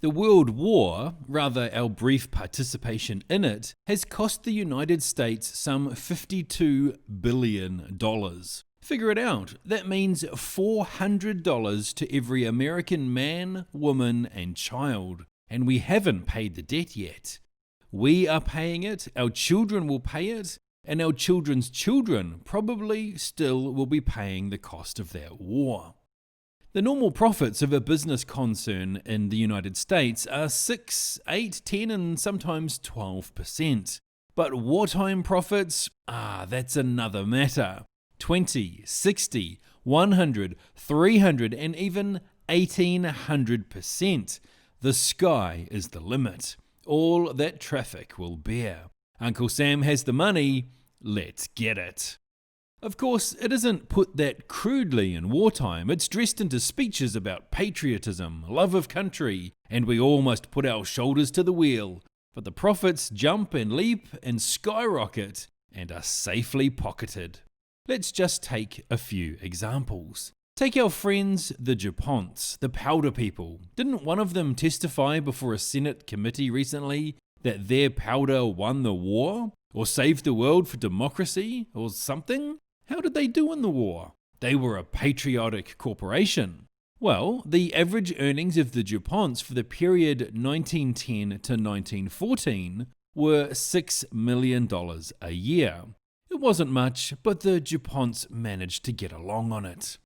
The World War, rather our brief participation in it, has cost the United States some $52 billion. Figure it out. That means $400 to every American man, woman, and child. And we haven't paid the debt yet. We are paying it, our children will pay it, and our children's children probably still will be paying the cost of that war. The normal profits of a business concern in the United States are 6, 8, 10, and sometimes 12%. But wartime profits, that's another matter. 20, 60, 100, 300, and even 1800%. The sky is the limit. All that traffic will bear. Uncle Sam has the money, let's get it. Of course, it isn't put that crudely in wartime. It's dressed into speeches about patriotism, love of country, and we all must put our shoulders to the wheel. But the profits jump and leap and skyrocket and are safely pocketed. Let's just take a few examples. Take our friends the DuPonts, the powder people. Didn't one of them testify before a Senate committee recently that their powder won the war? Or saved the world for democracy? Or something? How did they do in the war? They were a patriotic corporation. Well, the average earnings of the DuPonts for the period 1910 to 1914 were $6 million a year. It wasn't much, but the DuPonts managed to get along on it.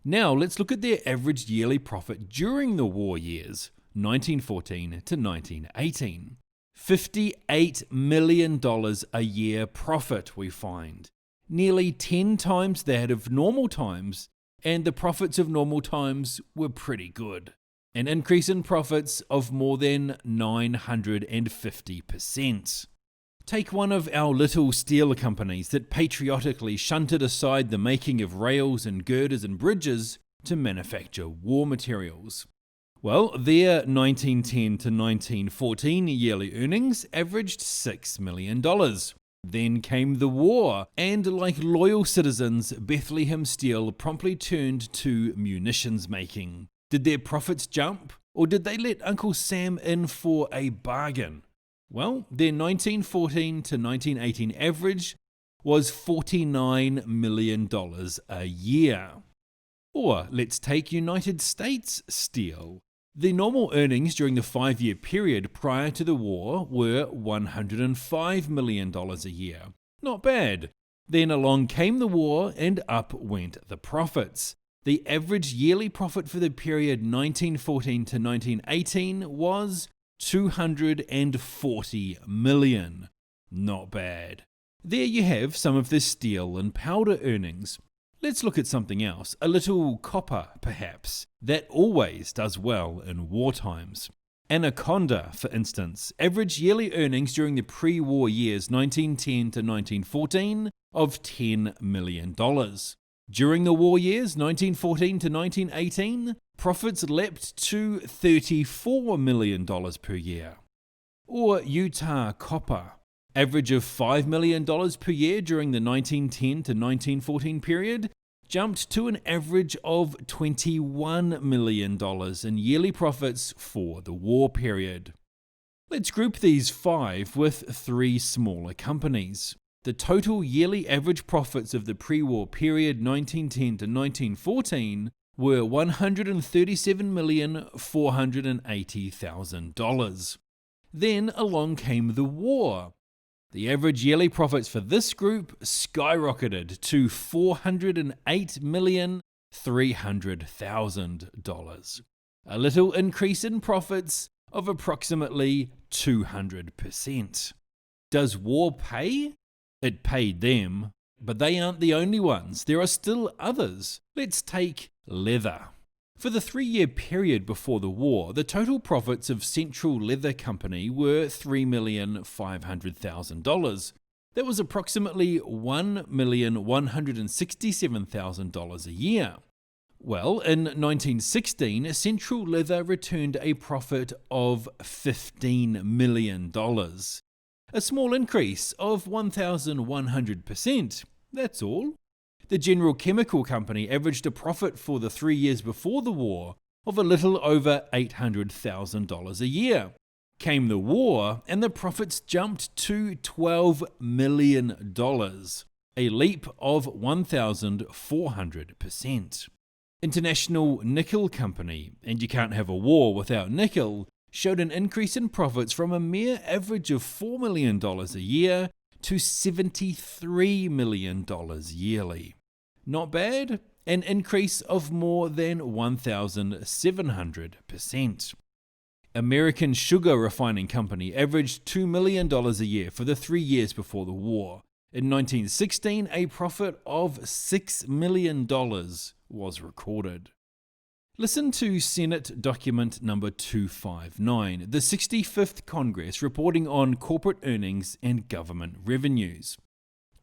Now let's look at their average yearly profit during the war years, 1914 to 1918. $58 million a year profit, we find. Nearly 10 times that of normal times, and the profits of normal times were pretty good. An increase in profits of more than 950%. Take one of our little steel companies that patriotically shunted aside the making of rails and girders and bridges to manufacture war materials. Well, their 1910 to 1914 yearly earnings averaged $6 million. Then came the war, and like loyal citizens, Bethlehem Steel promptly turned to munitions making. Did their profits jump, or did they let Uncle Sam in for a bargain? Well, their 1914 to 1918 average was $49 million a year. Or let's take United States Steel. The normal earnings during the 5-year period prior to the war were $105 million a year. Not bad. Then along came the war and up went the profits. The average yearly profit for the period 1914 to 1918 was $240 million. Not bad. There you have some of the steel and powder earnings. Let's look at something else, a little copper perhaps. That always does well in war times. Anaconda, for instance, average yearly earnings during the pre-war years 1910 to 1914 of $10 million. During the war years 1914 to 1918, profits leapt to $34 million per year. Or Utah Copper, average of $5 million per year during the 1910 to 1914 period, jumped to an average of $21 million in yearly profits for the war period. Let's group these 5 with 3 smaller companies. The total yearly average profits of the pre-war period 1910 to 1914 were $137,480,000. Then along came the war. The average yearly profits for this group skyrocketed to $408,300,000. A little increase in profits of approximately 200%. Does war pay? It paid them, but they aren't the only ones. There are still others. Let's take leather. For the 3-year period before the war, the total profits of Central Leather Company were $3,500,000. That was approximately $1,167,000 a year. Well, in 1916, Central Leather returned a profit of $15 million. A small increase of 1,100%. That's all. The General Chemical Company averaged a profit for the 3 years before the war of a little over $800,000 a year. Came the war, and the profits jumped to $12 million, a leap of 1,400%. International Nickel Company, and you can't have a war without nickel, showed an increase in profits from a mere average of $4 million a year to $73 million yearly. Not bad, an increase of more than 1,700%. American Sugar Refining Company averaged $2 million a year for the 3 years before the war. In 1916, a profit of $6 million was recorded. Listen to Senate document number 259, the 65th Congress reporting on corporate earnings and government revenues.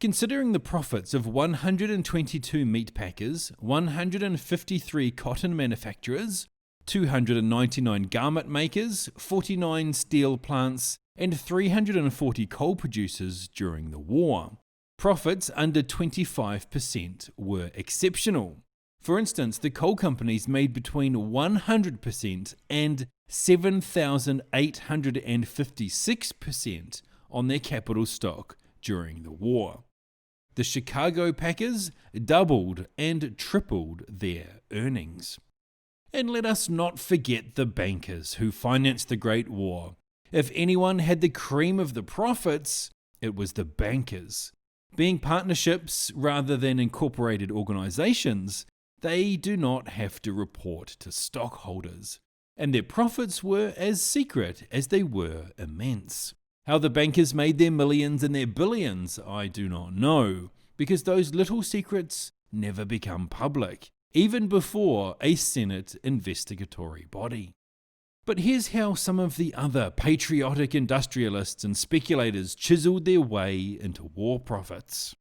Considering the profits of 122 meat packers, 153 cotton manufacturers, 299 garment makers, 49 steel plants, and 340 coal producers during the war, profits under 25% were exceptional. For instance, the coal companies made between 100% and 7,856% on their capital stock during the war. The Chicago Packers doubled and tripled their earnings. And let us not forget the bankers who financed the Great War. If anyone had the cream of the profits, it was the bankers. Being partnerships rather than incorporated organizations, they do not have to report to stockholders, and their profits were as secret as they were immense. How the bankers made their millions and their billions, I do not know, because those little secrets never become public, even before a Senate investigatory body. But here's how some of the other patriotic industrialists and speculators chiseled their way into war profits.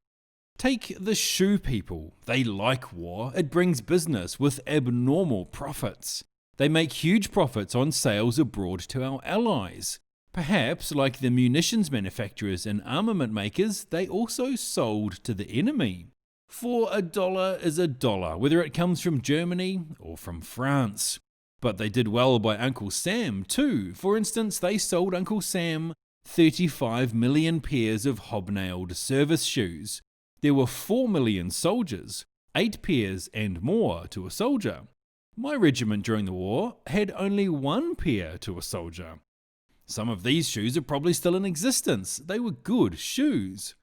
Take the shoe people. They like war. It brings business with abnormal profits. They make huge profits on sales abroad to our allies. Perhaps, like the munitions manufacturers and armament makers, they also sold to the enemy. For a dollar is a dollar, whether it comes from Germany or from France. But they did well by Uncle Sam too. For instance, they sold Uncle Sam 35 million pairs of hobnailed service shoes. There were 4 million soldiers, 8 pairs and more to a soldier. My regiment during the war had only 1 pair to a soldier. Some of these shoes are probably still in existence. They were good shoes.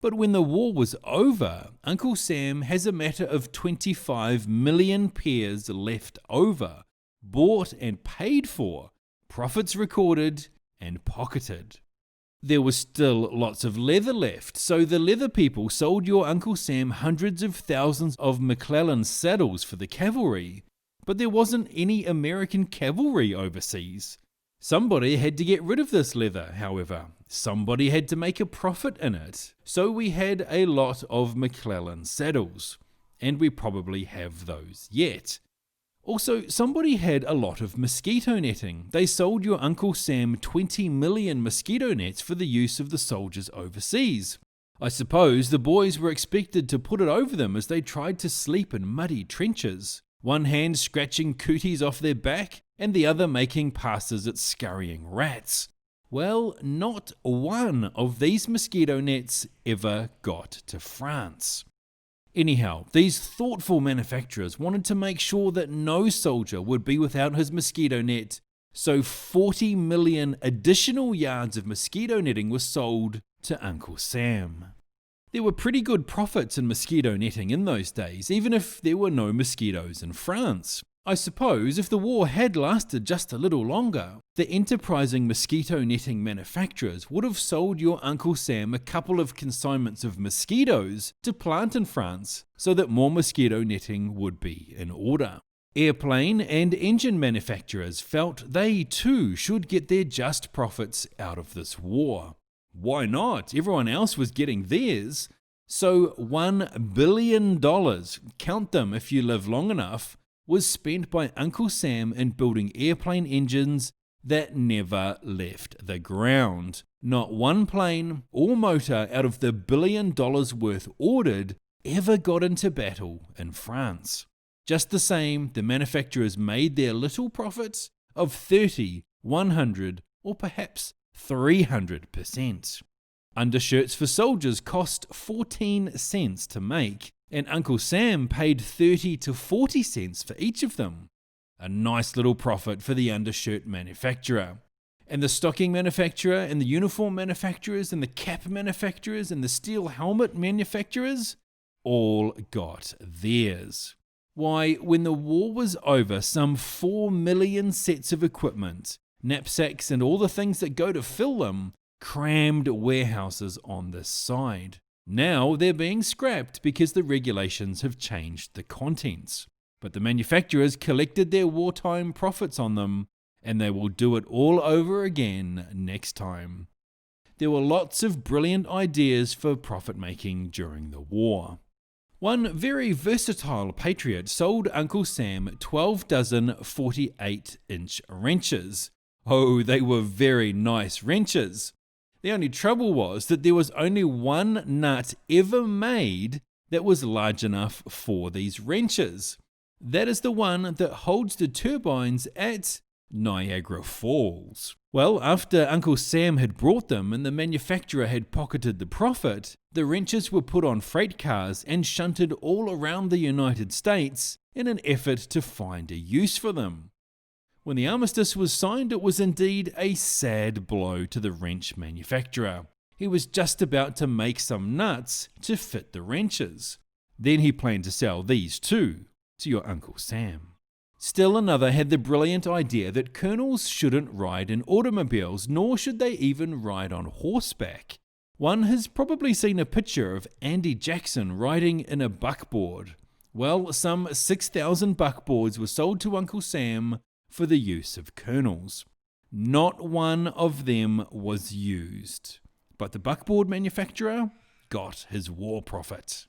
But when the war was over, Uncle Sam has a matter of 25 million pairs left over, bought and paid for, profits recorded and pocketed. There was still lots of leather left, so the leather people sold your Uncle Sam hundreds of thousands of McClellan saddles for the cavalry, but there wasn't any American cavalry overseas. Somebody had to get rid of this leather, however. Somebody had to make a profit in it. So we had a lot of McClellan saddles, and we probably have those yet. Also, somebody had a lot of mosquito netting. They sold your Uncle Sam 20 million mosquito nets for the use of the soldiers overseas. I suppose the boys were expected to put it over them as they tried to sleep in muddy trenches, one hand scratching cooties off their back and the other making passes at scurrying rats. Well, not one of these mosquito nets ever got to France. Anyhow, these thoughtful manufacturers wanted to make sure that no soldier would be without his mosquito net, so 40 million additional yards of mosquito netting were sold to Uncle Sam. There were pretty good profits in mosquito netting in those days, even if there were no mosquitoes in France. I suppose if the war had lasted just a little longer, the enterprising mosquito netting manufacturers would have sold your Uncle Sam a couple of consignments of mosquitoes to plant in France so that more mosquito netting would be in order. Airplane and engine manufacturers felt they too should get their just profits out of this war. Why not? Everyone else was getting theirs. So $1 billion, count them if you live long enough, was spent by Uncle Sam in building airplane engines that never left the ground. Not one plane or motor out of the $1 billion worth ordered ever got into battle in France. Just the same, the manufacturers made their little profits of 30, 100, or perhaps 300%. Undershirts for soldiers cost 14 cents to make, and Uncle Sam paid 30 to 40 cents for each of them. A nice little profit for the undershirt manufacturer. And the stocking manufacturer, and the uniform manufacturers, and the cap manufacturers, and the steel helmet manufacturers all got theirs. Why, when the war was over, some 4 million sets of equipment, knapsacks and all the things that go to fill them, crammed warehouses on this side. Now they're being scrapped because the regulations have changed the contents. But the manufacturers collected their wartime profits on them, and they will do it all over again next time. There were lots of brilliant ideas for profit making during the war. One very versatile patriot sold Uncle Sam 12 dozen 48-inch wrenches. Oh, they were very nice wrenches. The only trouble was that there was only one nut ever made that was large enough for these wrenches. That is the one that holds the turbines at Niagara Falls. Well, after Uncle Sam had brought them and the manufacturer had pocketed the profit, the wrenches were put on freight cars and shunted all around the United States in an effort to find a use for them. When the armistice was signed, it was indeed a sad blow to the wrench manufacturer. He was just about to make some nuts to fit the wrenches. Then he planned to sell these too to your Uncle Sam. Still another had the brilliant idea that colonels shouldn't ride in automobiles, nor should they even ride on horseback. One has probably seen a picture of Andy Jackson riding in a buckboard. Well, some 6,000 buckboards were sold to Uncle Sam for the use of colonels. Not one of them was used, but the buckboard manufacturer got his war profit.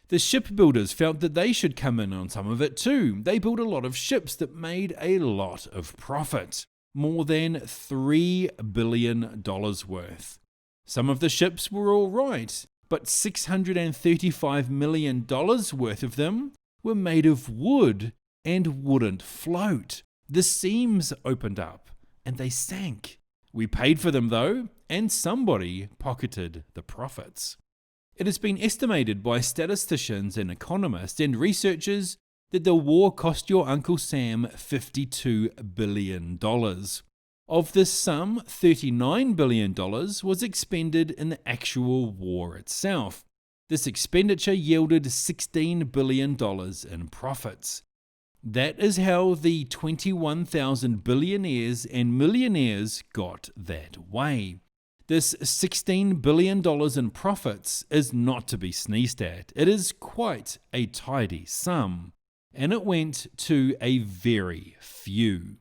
The shipbuilders felt that they should come in on some of it too. They built a lot of ships that made a lot of profit, more than $3 billion worth. Some of the ships were all right, but $635 million worth of them were made of wood and wouldn't float. The seams opened up and they sank. We paid for them though, and somebody pocketed the profits. It has been estimated by statisticians and economists and researchers that the war cost your Uncle Sam $52 billion. Of this sum, $39 billion was expended in the actual war itself. This expenditure yielded $16 billion in profits. That is how the 21,000 billionaires and millionaires got that way. This $16 billion in profits is not to be sneezed at. It is quite a tidy sum, and it went to a very few.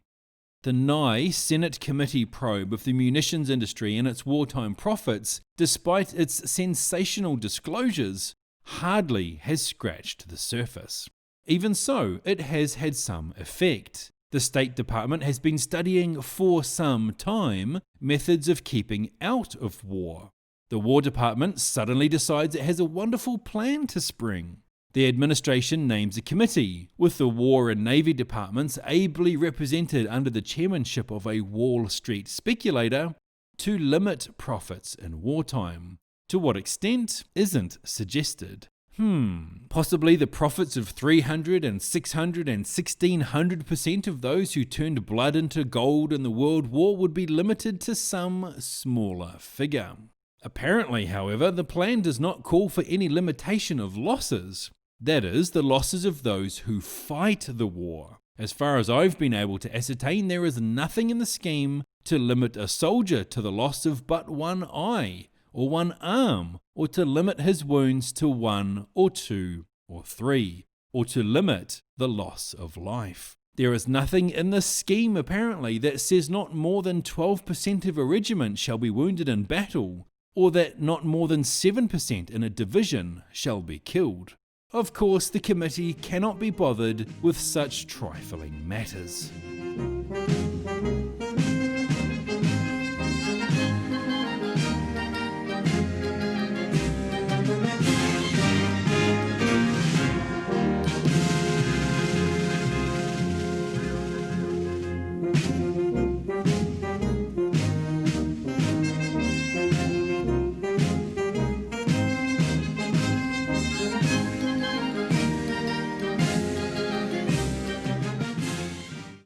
The Nye Senate Committee probe of the munitions industry and its wartime profits, despite its sensational disclosures, hardly has scratched the surface. Even so, it has had some effect. The State Department has been studying for some time methods of keeping out of war. The War Department suddenly decides it has a wonderful plan to spring. The administration names a committee, with the War and Navy departments ably represented under the chairmanship of a Wall Street speculator, to limit profits in wartime. To what extent isn't suggested. Possibly the profits of 300 and 600 and 1600% of those who turned blood into gold in the World War would be limited to some smaller figure. Apparently, however, the plan does not call for any limitation of losses. That is, the losses of those who fight the war. As far as I've been able to ascertain, there is nothing in the scheme to limit a soldier to the loss of but one eye, or one arm, or to limit his wounds to 1 or 2 or 3, or to limit the loss of life. There is nothing in this scheme, apparently, that says not more than 12% of a regiment shall be wounded in battle, or that not more than 7% in a division shall be killed. Of course, the committee cannot be bothered with such trifling matters. you.